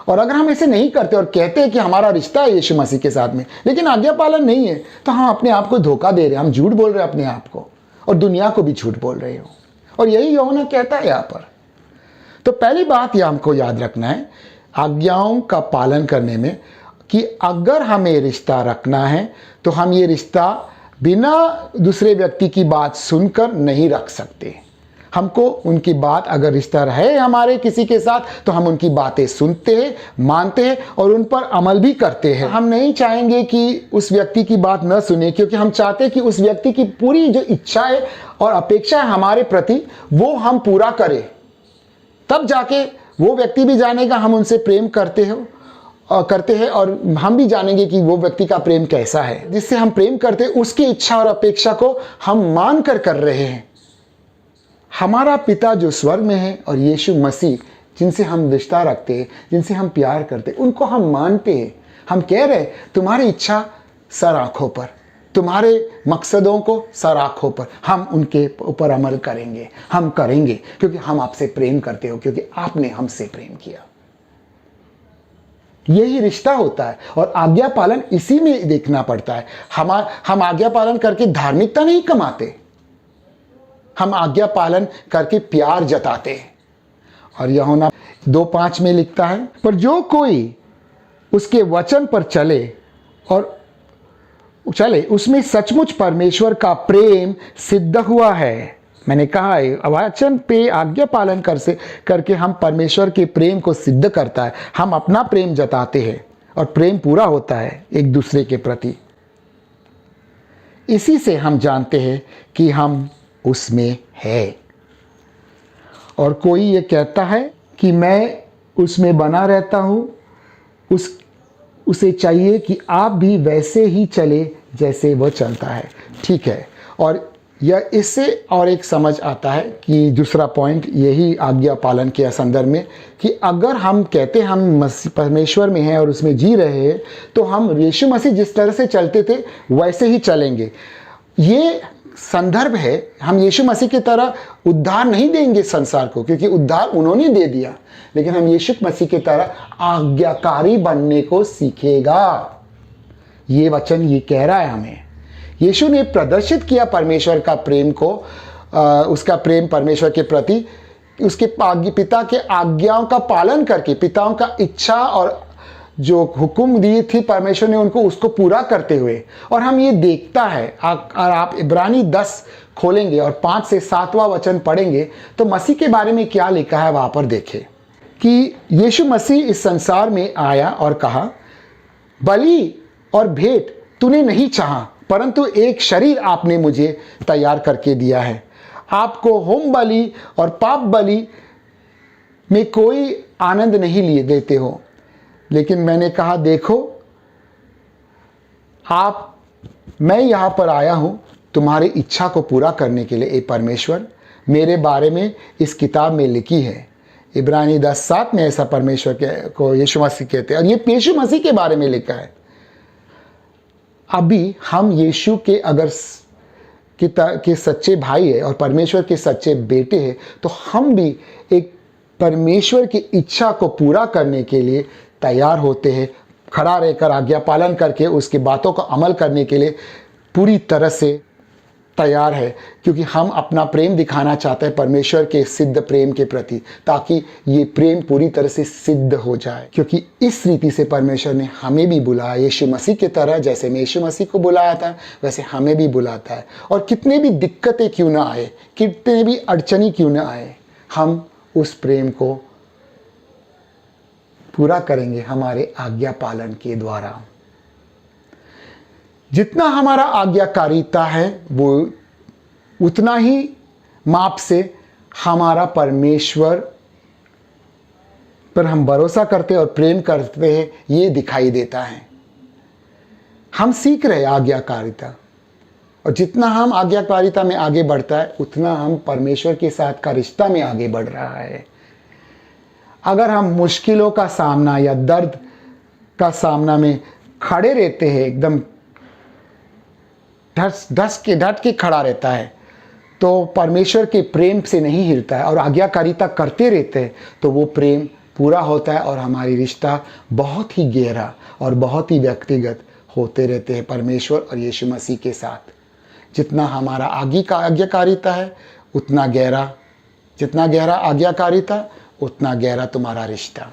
और अगर हम ऐसे नहीं करते और कहते हैं कि हमारा रिश्ता है यीशु मसीह के साथ में, लेकिन आज्ञा पालन नहीं है, तो हम अपने आप को धोखा दे रहे हैं, हम झूठ बोल रहे हैं अपने आप को और दुनिया को भी झूठ बोल रहे हो। और यही यूहन्ना कहता है यहाँ पर। तो पहली बात यह हमको याद रखना है आज्ञाओं का पालन करने में, कि अगर हमें रिश्ता रखना है तो हम ये रिश्ता बिना दूसरे व्यक्ति की बात सुनकर नहीं रख सकते। हमको उनकी बात, अगर रिश्ता रहे हमारे किसी के साथ, तो हम उनकी बातें सुनते हैं, मानते हैं और उन पर अमल भी करते हैं। हम नहीं चाहेंगे कि उस व्यक्ति की बात न सुने, क्योंकि हम चाहते हैं कि उस व्यक्ति की पूरी जो इच्छा है और अपेक्षा है हमारे प्रति, वो हम पूरा करें। तब जाके वो व्यक्ति भी जानेगा हम उनसे प्रेम करते हैं और हम भी जानेंगे कि वो व्यक्ति का प्रेम कैसा है। जिससे हम प्रेम करते हैं उसकी इच्छा और अपेक्षा को हम मान कर रहे हैं। हमारा पिता जो स्वर्ग में है और यीशु मसीह जिनसे हम रिश्ता रखते हैं, जिनसे हम प्यार करते हैं, उनको हम मानते हैं। हम कह रहे हैं तुम्हारी इच्छा सर आँखों पर, तुम्हारे मकसदों को सर आँखों पर, हम उनके ऊपर अमल करेंगे, हम करेंगे क्योंकि हम आपसे प्रेम करते हो, क्योंकि आपने हमसे प्रेम किया। यही रिश्ता होता है और आज्ञा पालन इसी में देखना पड़ता है। हम आज्ञा पालन करके धार्मिकता नहीं कमाते, हम आज्ञा पालन करके प्यार जताते हैं। और यूहन्ना 2:5 में लिखता है, पर जो कोई उसके वचन पर चले उसमें सचमुच परमेश्वर का प्रेम सिद्ध हुआ है। मैंने कहा है वचन पे आज्ञा पालन करके हम परमेश्वर के प्रेम को सिद्ध करता है। हम अपना प्रेम जताते हैं और प्रेम पूरा होता है एक दूसरे के प्रति। इसी से हम जानते हैं कि हम उसमें है। और कोई ये कहता है कि मैं उसमें बना रहता हूँ, उसे चाहिए कि आप भी वैसे ही चले जैसे वह चलता है। ठीक है। और यह इससे और एक समझ आता है कि दूसरा पॉइंट यही आज्ञा पालन के संदर्भ में, कि अगर हम कहते हम परमेश्वर में हैं और उसमें जी रहे हैं, तो हम यीशु मसीह जिस तरह से चलते थे वैसे ही चलेंगे। ये संदर्भ है। हम यीशु मसीह की तरह उद्धार नहीं देंगे संसार को, क्योंकि उद्धार उन्होंने दे दिया, लेकिन हम यीशु मसीह की तरह आज्ञाकारी बनने को सीखेगा। ये वचन ये कह रहा है हमें। यीशु ने प्रदर्शित किया परमेश्वर का प्रेम को, उसका प्रेम परमेश्वर के प्रति, उसके पिता के आज्ञाओं का पालन करके, पिताओं का इच्छा और जो हुक्म दी थी परमेश्वर ने उनको, उसको पूरा करते हुए। और हम ये देखता है, और आप इब्रानी 10 खोलेंगे और 5 से 7वां वचन पढ़ेंगे तो मसीह के बारे में क्या लिखा है वहाँ पर देखें कि यीशु मसीह इस संसार में आया और कहा, बलि और भेंट तूने नहीं चाहा, परंतु एक शरीर आपने मुझे तैयार करके दिया है। आपको होम बलि और पाप बलि में कोई आनंद नहीं लिए देते हो, लेकिन मैंने कहा, देखो मैं यहाँ पर आया हूँ तुम्हारी इच्छा को पूरा करने के लिए। ए परमेश्वर, मेरे बारे में इस किताब में लिखी है। इब्रानी 10:7 में ऐसा परमेश्वर को यीशु मसीह कहते हैं, और ये यीशु मसीह के बारे में लिखा है। अभी हम यीशु के अगर के सच्चे भाई है और परमेश्वर के सच्चे बेटे हैं, तो हम भी एक परमेश्वर की इच्छा को पूरा करने के लिए तैयार होते हैं, खड़ा रहकर आज्ञा पालन करके उसकी बातों को अमल करने के लिए पूरी तरह से तैयार है, क्योंकि हम अपना प्रेम दिखाना चाहते हैं परमेश्वर के सिद्ध प्रेम के प्रति, ताकि ये प्रेम पूरी तरह से सिद्ध हो जाए। क्योंकि इस रीति से परमेश्वर ने हमें भी बुलाया, यीशु मसीह की तरह, जैसे मैं यीशु मसीह को बुलाया था वैसे हमें भी बुलाता है। और कितने भी दिक्कतें क्यों ना आए, कितने भी अड़चनी क्यों ना आए, हम उस प्रेम को पूरा करेंगे हमारे आज्ञा पालन के द्वारा। जितना हमारा आज्ञाकारिता है वो उतना ही माप से हमारा परमेश्वर पर हम भरोसा करते और प्रेम करते हैं, ये दिखाई देता है। हम सीख रहे आज्ञाकारिता, और जितना हम आज्ञाकारिता में आगे बढ़ता है उतना हम परमेश्वर के साथ का रिश्ता में आगे बढ़ रहा है। अगर हम मुश्किलों का सामना या दर्द का सामना में खड़े रहते हैं, एकदम डट के खड़ा रहता है, तो परमेश्वर के प्रेम से नहीं हिलता है, और आज्ञाकारिता करते रहते हैं तो वो प्रेम पूरा होता है और हमारी रिश्ता बहुत ही गहरा और बहुत ही व्यक्तिगत होते रहते हैं परमेश्वर और यीशु मसीह के साथ। जितना हमारा आज्ञाकारिता है उतना गहरा, जितना गहरा आज्ञाकारिता उतना गहरा तुम्हारा रिश्ता।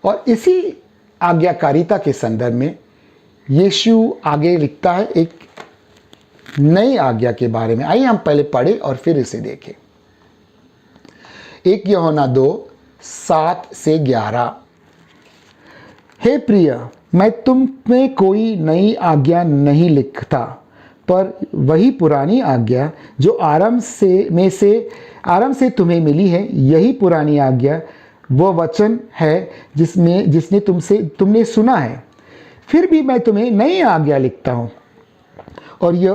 और इसी आज्ञाकारिता के संदर्भ में यीशु आगे लिखता है एक नई आज्ञा के बारे में। आइए हम पहले पढ़े और फिर इसे देखें। 1 यूहन्ना 2:7 से 11। हे प्रिय, मैं तुम में कोई नई आज्ञा नहीं लिखता, पर वही पुरानी आज्ञा जो आरंभ से तुम्हें मिली है, यही पुरानी आज्ञा वह वचन है जिसने तुमने सुना है। फिर भी मैं तुम्हें नई आज्ञा लिखता हूँ, और यह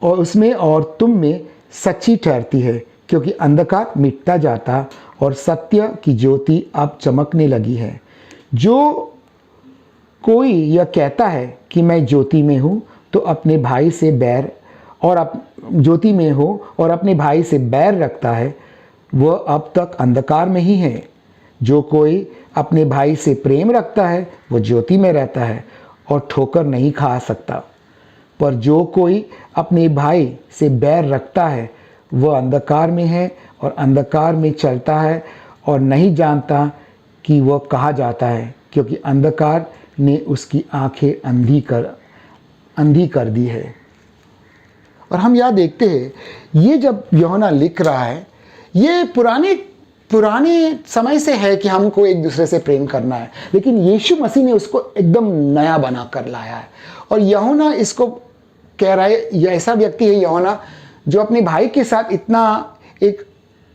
उसमें और तुम में सच्ची ठहरती है, क्योंकि अंधकार मिटता जाता और सत्य की ज्योति अब चमकने लगी है। जो कोई यह कहता है कि मैं ज्योति में हूँ तो अपने भाई से बैर ज्योति में हो और अपने भाई से बैर रखता है, वह अब तक अंधकार में ही है। जो कोई अपने भाई से प्रेम रखता है वो ज्योति में रहता है और ठोकर नहीं खा सकता, पर जो कोई अपने भाई से बैर रखता है वह अंधकार में है और अंधकार में चलता है और नहीं जानता कि वह कहाँ जाता है, क्योंकि अंधकार ने उसकी आंखें अंधी कर दी है। और हम यहाँ देखते हैं, ये जब यूहन्ना लिख रहा है, ये पुराने समय से है कि हमको एक दूसरे से प्रेम करना है, लेकिन यीशु मसीह ने उसको एकदम नया बना कर लाया है। और यूहन्ना इसको कह रहा है, यह ऐसा व्यक्ति है यूहन्ना जो अपने भाई के साथ इतना एक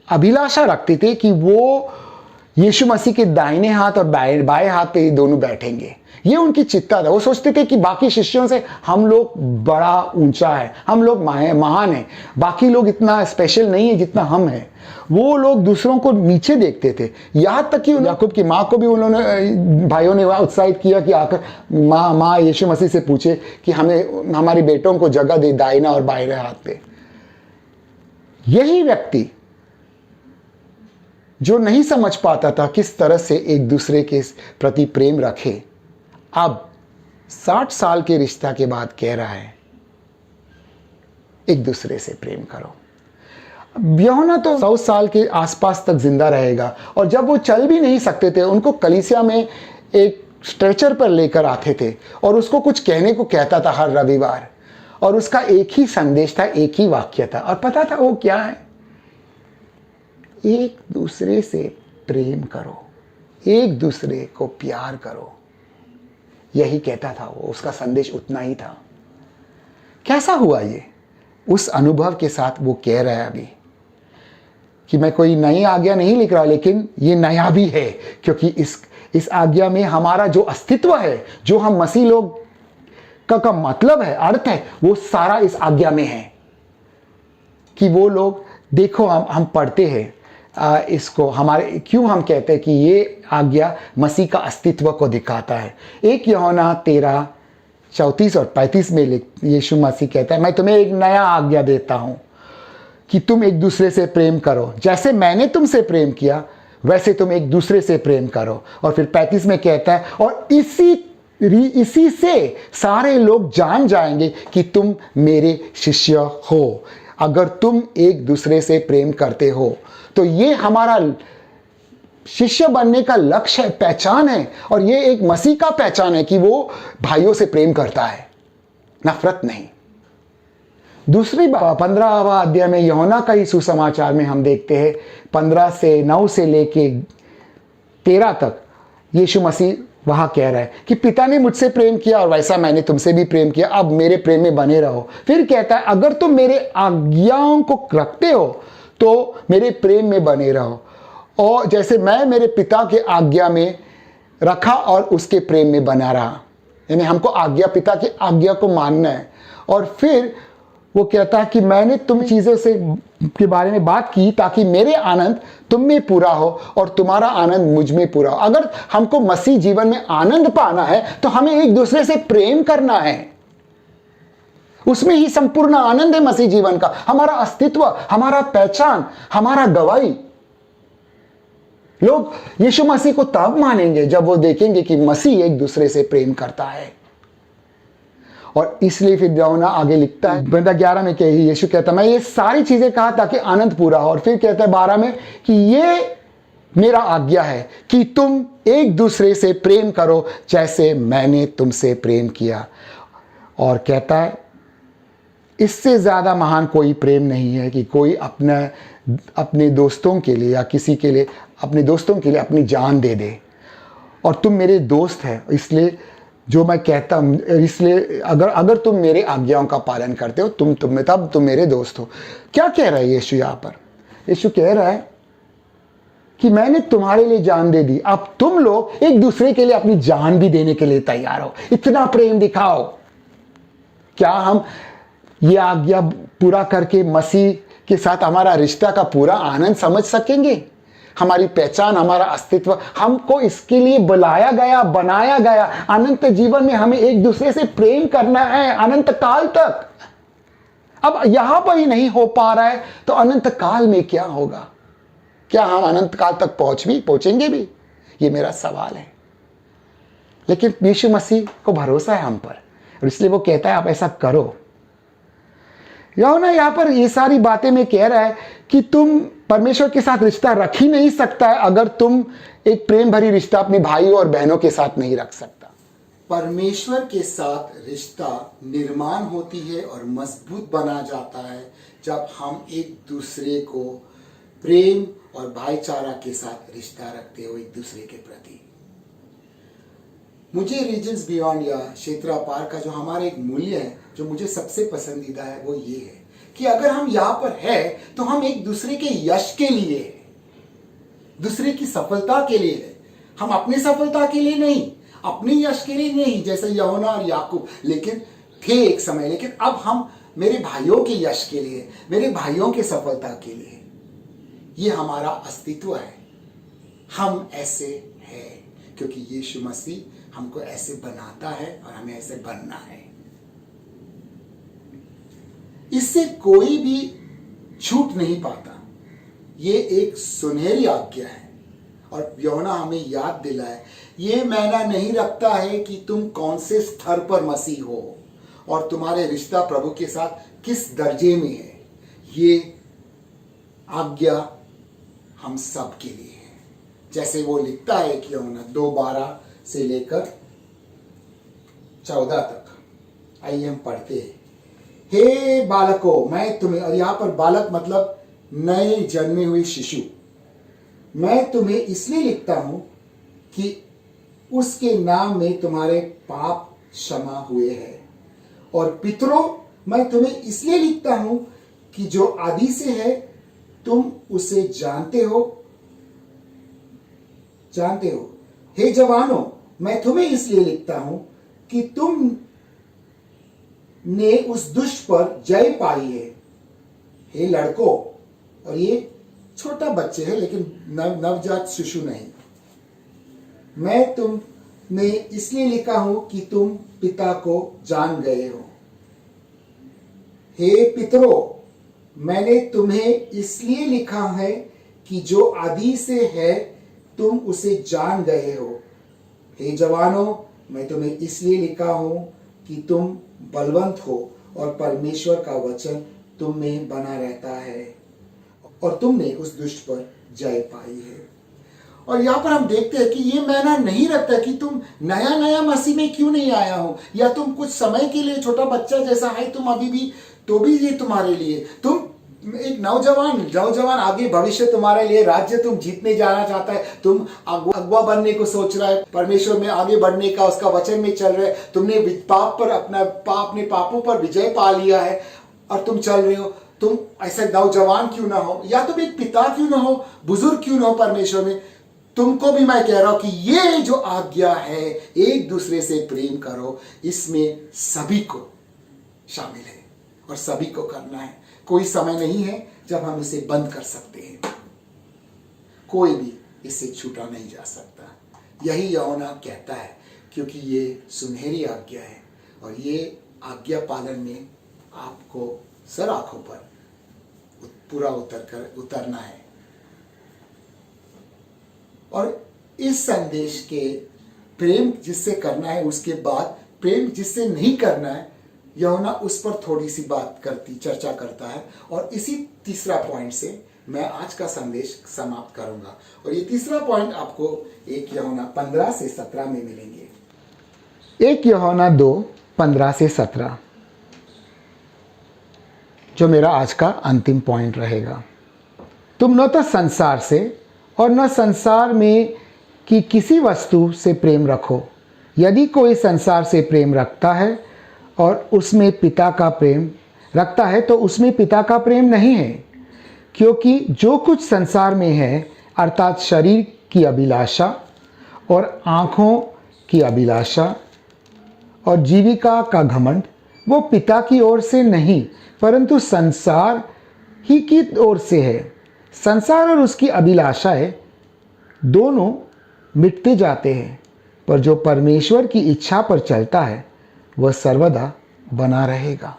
अभिलाषा रखते थे कि वो यीशु मसीह के दाहिने हाथ और बाएं हाथ पे ये दोनों बैठेंगे। ये उनकी चिंता था। वो सोचते थे कि बाकी शिष्यों से हम लोग बड़ा ऊंचा है, हम लोग महान हैं, बाकी लोग इतना स्पेशल नहीं है जितना हम हैं। वो लोग दूसरों को नीचे देखते थे। यहाँ तक कि याकूब की माँ को भी उन्होंने, भाइयों ने उत्साहित किया कि आकर माँ यीशु मसीह से पूछे कि हमें हमारे बेटों को जगह दे दाहिना और बाएं हाथ पे। यही व्यक्ति जो नहीं समझ पाता था किस तरह से एक दूसरे के प्रति प्रेम रखे, अब 60 साल के रिश्ता के बाद कह रहा है एक दूसरे से प्रेम करो। यूहन्ना तो 100 साल के आसपास तक जिंदा रहेगा, और जब वो चल भी नहीं सकते थे उनको कलीसिया में एक स्ट्रेचर पर लेकर आते थे और उसको कुछ कहने को कहता था हर रविवार, और उसका एक ही संदेश था, एक ही वाक्य था, और पता था वो क्या है? एक दूसरे से प्रेम करो, एक दूसरे को प्यार करो। यही कहता था वो, उसका संदेश उतना ही था। कैसा हुआ ये? उस अनुभव के साथ वो कह रहा है अभी कि मैं कोई नई आज्ञा नहीं लिख रहा, लेकिन ये नया भी है, क्योंकि इस आज्ञा में हमारा जो अस्तित्व है, जो हम मसीह लोग का मतलब है, अर्थ है, वो सारा इस आज्ञा में है। कि वो लोग देखो, हम पढ़ते हैं इसको, हमारे क्यों हम कहते हैं कि ये आज्ञा मसीह का अस्तित्व को दिखाता है। 1 यूहन्ना 13:34 और 35 में यीशु मसीह कहता है, मैं तुम्हें एक नया आज्ञा देता हूं कि तुम एक दूसरे से प्रेम करो, जैसे मैंने तुमसे प्रेम किया वैसे तुम एक दूसरे से प्रेम करो। और फिर 35 में कहता है, और इसी से सारे लोग जान जाएंगे कि तुम मेरे शिष्य हो, अगर तुम एक दूसरे से प्रेम करते हो। तो ये हमारा शिष्य बनने का लक्ष्य है, पहचान है, और ये एक मसीह का पहचान है कि वो भाइयों से प्रेम करता है, नफरत नहीं। दूसरी 15वां अध्याय में यूहन्ना का ही सुसमाचार में हम देखते हैं 15 से 9 से लेके 13 तक यीशु मसीह वहां कह रहा है कि पिता ने मुझसे प्रेम किया और वैसा मैंने तुमसे भी प्रेम किया, अब मेरे प्रेम में बने रहो। फिर कहता है, अगर तुम मेरे आज्ञाओं को रखते हो तो मेरे प्रेम में बने रहो, और जैसे मैं मेरे पिता के आज्ञा में रखा और उसके प्रेम में बना रहा। यानी हमको पिता की आज्ञा को मानना है। और फिर वो कहता है कि मैंने तुम चीज़ों से के बारे में बात की ताकि मेरे आनंद तुम में पूरा हो और तुम्हारा आनंद मुझ में पूरा हो। अगर हमको मसीह जीवन में आनंद पाना है तो हमें एक दूसरे से प्रेम करना है, उसमें ही संपूर्ण आनंद है मसीह जीवन का, हमारा अस्तित्व, हमारा पहचान, हमारा गवाही। लोग यीशु मसीह को तब मानेंगे जब वो देखेंगे कि मसीह एक दूसरे से प्रेम करता है। और इसलिए फिर यूहन्ना आगे लिखता है 11 में कि यीशु कहता है, मैं ये सारी चीजें कहा ताकि आनंद पूरा हो। और फिर कहता है 12 में कि ये मेरा आज्ञा है कि तुम एक दूसरे से प्रेम करो जैसे मैंने तुमसे प्रेम किया। और कहता है इससे ज्यादा महान कोई प्रेम नहीं है कि कोई अपने दोस्तों के लिए या किसी के लिए, अपने दोस्तों के लिए अपनी जान दे दे। और तुम मेरे दोस्त हैं, इसलिए जो मैं कहता हूं, इसलिए अगर तुम मेरे आज्ञाओं का पालन करते हो तब तुम मेरे दोस्त हो। क्या कह रहा है यीशु यहाँ पर? यीशु कह रहा है कि मैंने तुम्हारे लिए जान दे दी, अब तुम लोग एक दूसरे के लिए अपनी जान भी देने के लिए तैयार हो, इतना प्रेम दिखाओ। क्या हम ये आज्ञा पूरा करके मसीह के साथ हमारा रिश्ता का पूरा आनंद समझ सकेंगे? हमारी पहचान, हमारा अस्तित्व, हमको इसके लिए बुलाया गया, बनाया गया। अनंत जीवन में हमें एक दूसरे से प्रेम करना है अनंत काल तक। अब यहां पर ही नहीं हो पा रहा है तो अनंत काल में क्या होगा? क्या हम अनंत काल तक पहुंचेंगे भी? ये मेरा सवाल है। लेकिन यीशु मसीह को भरोसा है हम पर, और इसलिए वो कहता है आप ऐसा करो। यूहन्ना यहाँ पर ये सारी बातें में कह रहा है कि तुम परमेश्वर के साथ रिश्ता रख ही नहीं सकता है अगर तुम एक प्रेम भरी रिश्ता अपने भाइयों और बहनों के साथ नहीं रख सकता। परमेश्वर के साथ रिश्ता निर्माण होती है और मजबूत बना जाता है जब हम एक दूसरे को प्रेम और भाईचारा के साथ रिश्ता रखते हो एक दूसरे के प्रति। मुझे रीजन्स बियॉन्ड या क्षेत्र पार का जो हमारा एक मूल्य है, जो मुझे सबसे पसंदीदा है, वो ये है कि अगर हम यहाँ पर है तो हम एक दूसरे के यश के लिए, दूसरे की सफलता के लिए है। हम अपनी सफलता के लिए नहीं, अपनी यश के लिए नहीं, जैसे यूहन्ना और याकूब लेकिन थे एक समय, लेकिन अब हम मेरे भाइयों के यश के लिए, मेरे भाइयों के सफलता के लिए, ये हमारा अस्तित्व है। हम ऐसे हैं क्योंकि यीशु मसीह हमको ऐसे बनाता है और हमें ऐसे बनना है। इससे कोई भी छूट नहीं पाता। ये एक सुनहरी आज्ञा है और यूहन्ना हमें याद दिलाए, ये मायना नहीं रखता है कि तुम कौन से स्तर पर मसीह हो और तुम्हारे रिश्ता प्रभु के साथ किस दर्जे में है। ये आज्ञा हम सब के लिए है। जैसे वो लिखता है कि यूहन्ना 2:12 से लेकर 14 तक, आइए हम पढ़ते हैं। हे बालकों, मैं तुम्हें, और यहां पर बालक मतलब नए जन्मे हुए शिशु, मैं तुम्हें इसलिए लिखता हूं कि उसके नाम में तुम्हारे पाप क्षमा हुए हैं। और पितरों, मैं तुम्हें इसलिए लिखता हूं कि जो आदि से है तुम उसे जानते हो। हे जवानों, मैं तुम्हें इसलिए लिखता हूं कि तुम ने उस दुष्ट पर जय पाई है। हे लड़कों, और ये छोटा बच्चे है लेकिन नवजात शिशु नहीं, मैं तुम्हें इसलिए लिखा हूं कि तुम पिता को जान गए हो। हे पितरों, मैंने तुम्हें इसलिए लिखा है कि जो आदि से है तुम उसे जान गए हो। हे जवानों, मैं तुम्हें इसलिए लिखा हूं कि तुम बलवंत हो और परमेश्वर का वचन तुम में बना रहता है और तुमने उस दुष्ट पर जय पाई है। और यहाँ पर हम देखते हैं कि ये मायना नहीं रखता कि तुम नया नया मसीह में क्यों नहीं आया हो, या तुम कुछ समय के लिए छोटा बच्चा जैसा है तुम अभी भी, तो भी ये तुम्हारे लिए, तुम एक नौजवान आगे भविष्य तुम्हारे लिए, राज्य तुम जीतने जाना चाहता है, तुम अगुआ बनने को सोच रहा है, परमेश्वर में आगे बढ़ने का, उसका वचन में चल रहे, तुमने पाप पर अपने पापों पर विजय पा लिया है और तुम चल रहे हो। तुम ऐसा नौजवान क्यों ना हो, या तुम एक पिता क्यों ना हो, बुजुर्ग क्यों ना हो परमेश्वर में, तुमको भी मैं कह रहा हूं कि ये जो आज्ञा है, एक दूसरे से प्रेम करो, इसमें सभी को शामिल है और सभी को करना है। कोई समय नहीं है जब हम इसे बंद कर सकते हैं, कोई भी इससे छूटा नहीं जा सकता। यही यूहन्ना कहता है, क्योंकि ये सुनहरी आज्ञा है और ये आज्ञा पालन में आपको सर आंखों पर पूरा उतरना है। और इस संदेश के प्रेम जिससे करना है, उसके बाद प्रेम जिससे नहीं करना है, यूहन्ना उस पर थोड़ी सी चर्चा करता है। और इसी तीसरा पॉइंट से मैं आज का संदेश समाप्त करूंगा। और ये तीसरा पॉइंट आपको 1 यूहन्ना 15 से 17 में मिलेंगे। 1 यूहन्ना 2:15 से 17 जो मेरा आज का अंतिम पॉइंट रहेगा। तुम न तो संसार से और न संसार में की किसी वस्तु से प्रेम रखो। यदि कोई संसार से प्रेम रखता है और उसमें पिता का प्रेम रखता है तो उसमें पिता का प्रेम नहीं है, क्योंकि जो कुछ संसार में है, अर्थात शरीर की अभिलाषा और आँखों की अभिलाषा और जीविका का घमंड, वो पिता की ओर से नहीं परंतु संसार ही की ओर से है। संसार और उसकी अभिलाषाएं दोनों मिटते जाते हैं, पर जो परमेश्वर की इच्छा पर चलता है वह सर्वदा बना रहेगा।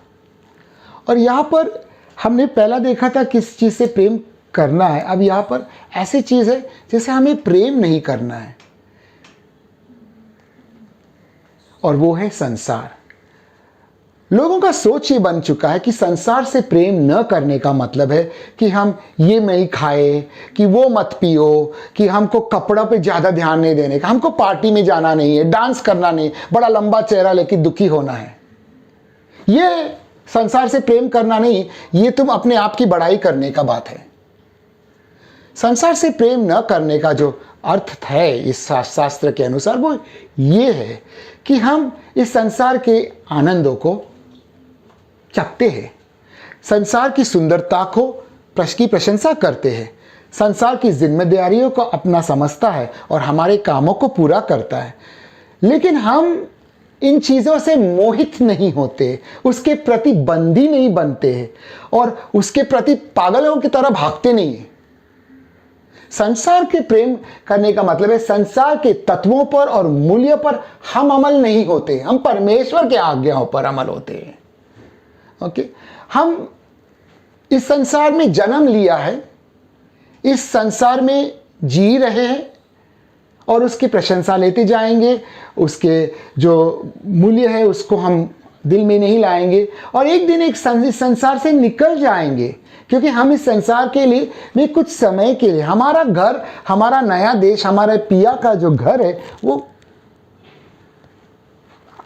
और यहाँ पर हमने पहला देखा था किस चीज़ से प्रेम करना है, अब यहाँ पर ऐसी चीज़ है जिसे हमें प्रेम नहीं करना है, और वो है संसार। लोगों का सोच ये बन चुका है कि संसार से प्रेम न करने का मतलब है कि हम ये नहीं खाए, कि वो मत पियो, कि हमको कपड़ों पे ज़्यादा ध्यान नहीं देने का, हमको पार्टी में जाना नहीं है, डांस करना नहीं, बड़ा लंबा चेहरा लेके दुखी होना है। ये संसार से प्रेम करना नहीं, ये तुम अपने आप की बड़ाई करने का बात है। संसार से प्रेम न करने का जो अर्थ है इस शास्त्र के अनुसार वो ये है कि हम इस संसार के आनंदों को चखते हैं, संसार की सुंदरता को की प्रशंसा करते हैं, संसार की जिम्मेदारियों को अपना समझता है और हमारे कामों को पूरा करता है, लेकिन हम इन चीज़ों से मोहित नहीं होते, उसके प्रति बंदी नहीं बनते और उसके प्रति पागलों की तरह भागते नहीं हैं। संसार के प्रेम करने का मतलब है संसार के तत्वों पर और मूल्य पर हम अमल नहीं होते, हम परमेश्वर के आज्ञाओं पर अमल होते हैं। ओके, हम इस संसार में जन्म लिया है, इस संसार में जी रहे हैं और उसकी प्रशंसा लेते जाएंगे, उसके जो मूल्य है उसको हम दिल में नहीं लाएंगे और एक दिन इस संसार से निकल जाएंगे, क्योंकि हम इस संसार के लिए भी कुछ समय के लिए, हमारा घर, हमारा नया देश, हमारे पिया का जो घर है वो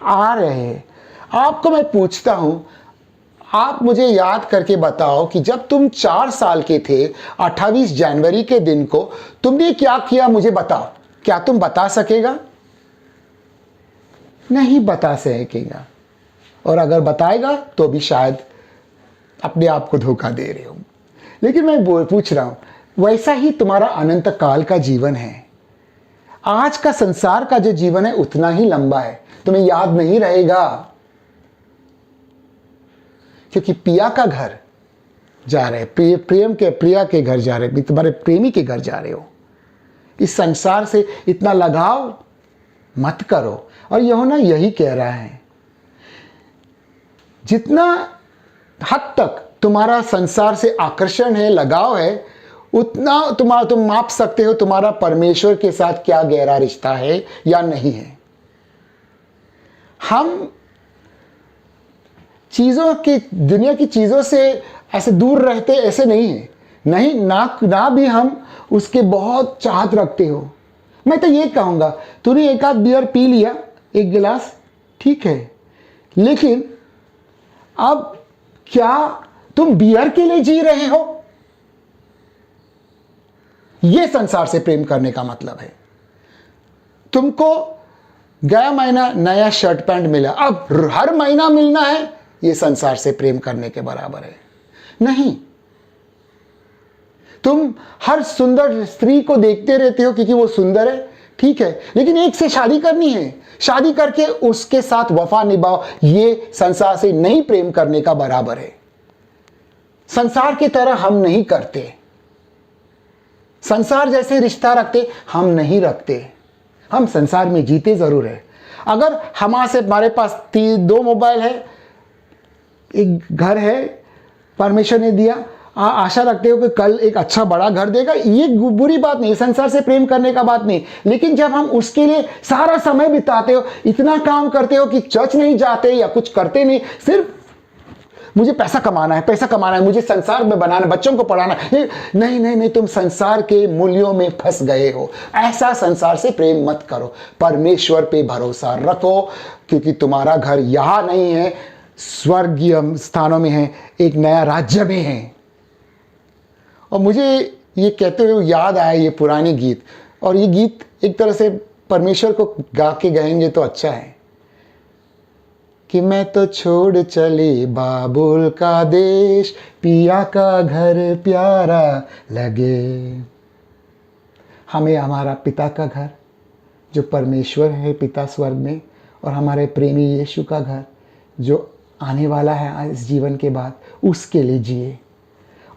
आ रहे हैं। आपको मैं पूछता हूं, आप मुझे याद करके बताओ कि जब तुम 4 साल के थे 28 जनवरी के दिन को तुमने क्या किया, मुझे बताओ। क्या तुम बता सकेगा? नहीं बता सकेगा, और अगर बताएगा तो भी शायद अपने आप को धोखा दे रहे हो। लेकिन मैं पूछ रहा हूं, वैसा ही तुम्हारा अनंत काल का जीवन है। आज का संसार का जो जीवन है उतना ही लंबा है, तुम्हें याद नहीं रहेगा, क्योंकि पिया का घर जा रहे, प्रिया के घर जा रहे, तुम्हारे प्रेमी के घर जा रहे हो। इस संसार से इतना लगाव मत करो। और यूहन्ना यही कह रहा है, जितना हद तक तुम्हारा संसार से आकर्षण है, लगाव है, उतना तुम माप सकते हो तुम्हारा परमेश्वर के साथ क्या गहरा रिश्ता है या नहीं है। हम चीज़ों की, दुनिया की चीज़ों से ऐसे दूर रहते, ऐसे नहीं है, नहीं ना भी हम उसके बहुत चाहत रखते हो। मैं तो ये कहूँगा, तूने एक आध बियर पी लिया, एक गिलास, ठीक है, लेकिन अब क्या तुम बियर के लिए जी रहे हो? यह संसार से प्रेम करने का मतलब है। तुमको गया महीना नया शर्ट पैंट मिला, अब हर महीना मिलना है, यह संसार से प्रेम करने के बराबर है नहीं। तुम हर सुंदर स्त्री को देखते रहते हो क्योंकि वो सुंदर है, ठीक है, लेकिन एक से शादी करनी है, शादी करके उसके साथ वफा निभाओ, ये संसार से नहीं प्रेम करने का बराबर है। संसार की तरह हम नहीं करते, संसार जैसे रिश्ता रखते हम नहीं रखते। हम संसार में जीते जरूर है। अगर हमारे पास 2 मोबाइल है, एक घर है, परमेश्वर ने दिया, आशा रखते हो कि कल एक अच्छा बड़ा घर देगा, ये बुरी बात नहीं, संसार से प्रेम करने का बात नहीं। लेकिन जब हम उसके लिए सारा समय बिताते हो, इतना काम करते हो कि चर्च नहीं जाते या कुछ करते नहीं, सिर्फ मुझे पैसा कमाना है, मुझे संसार में बनाना, बच्चों को पढ़ाना, नहीं, तुम संसार के मूल्यों में फंस गए हो। ऐसा संसार से प्रेम मत करो, परमेश्वर पे भरोसा रखो, क्योंकि तुम्हारा घर यहाँ नहीं है, स्वर्गीय स्थानों में है, एक नया राज्य में है। और मुझे ये कहते हुए याद आया ये पुराने गीत, और ये गीत एक तरह से परमेश्वर को गा के गाएंगे तो अच्छा है कि मैं तो छोड़ चली बाबुल का देश, पिया का घर प्यारा लगे। हमें हमारा पिता का घर जो परमेश्वर है, पिता स्वर्ग में, और हमारे प्रेमी यीशु का घर जो आने वाला है इस जीवन के बाद, उसके लिए जिए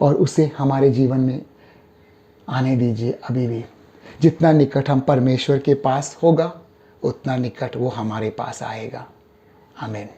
और उसे हमारे जीवन में आने दीजिए अभी भी। जितना निकट हम परमेश्वर के पास होगा, उतना निकट वो हमारे पास आएगा। आमीन।